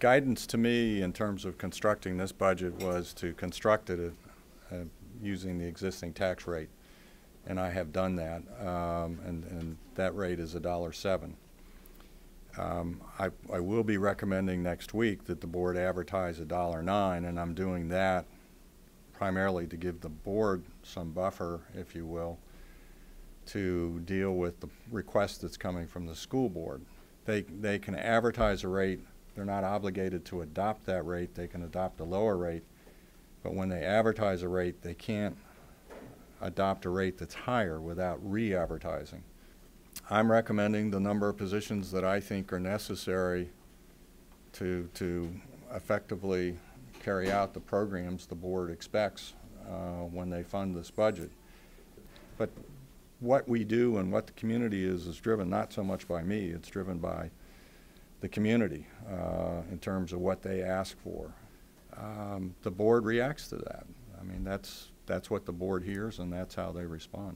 guidance to me in terms of constructing this budget was to construct it using the existing tax rate, and I have done that, and that rate is $1.07. I will be recommending next week that the board advertise $1.09, and I'm doing that primarily to give the board some buffer, if you will, to deal with the request that's coming from the school board. They can advertise a rate. They're not obligated to adopt that rate. They can adopt a lower rate, but when they advertise a rate, they can't adopt a rate that's higher without re-advertising. I'm recommending the number of positions that I think are necessary to effectively carry out the programs the board expects when they fund this budget. But what we do and what the community is driven not so much by me, it's driven by the community in terms of what they ask for. The board reacts to that. I mean, that's what the board hears, and that's how they respond.